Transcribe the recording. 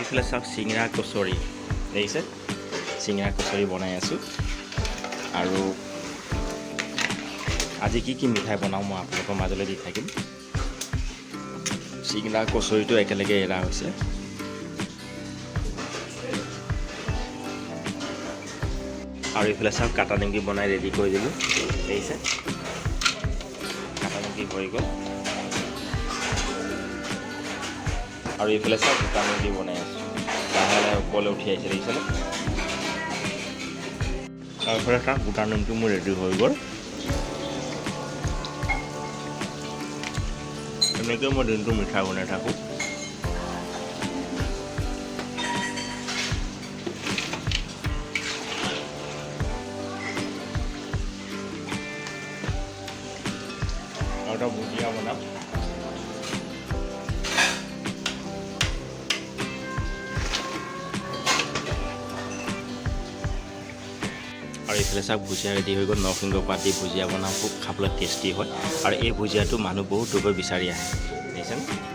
এইফালে চাওক চিঙৰা কচৰি দেখিছে চিঙৰা কচৰি বনাই আছোঁ আৰু আজি কি মিঠাই বনাওঁ মই আপোনালোকৰ মাজলৈ দি থাকিম চিঙৰা কচৰিটো একেলগে এৰা হৈছে আৰু এইফালে চাওক কাটা নিমকি বনাই ৰেডি কৰি দিলোঁ দেখিছে কাটা নিমকি হৈ গ'ল আৰু এইফালে চাওক গোটা নিমকি বনাই আছোঁ লাহে লাহে ওপৰলৈ উঠি আহিছে দেখিছেনে আৰু এইফালে চাওক গোটা নিমকি মোৰ ৰেডি হৈ গ'ল এনেকৈ মই দিনটো মিঠা বনাই থাকোঁ আৰু এটা ভুজিয়া বনাম আৰু এইফালে চাওক ভুজিয়া ৰেডি হৈ গ'ল নৰসিংহ পাত দি ভুজিয়া বনাওঁ খুব খাবলৈ টেষ্টি হয় আৰু এই ভুজিয়াটো মানুহ বহুত দূৰৰ পৰা বিচাৰি আহে দেখিছেনে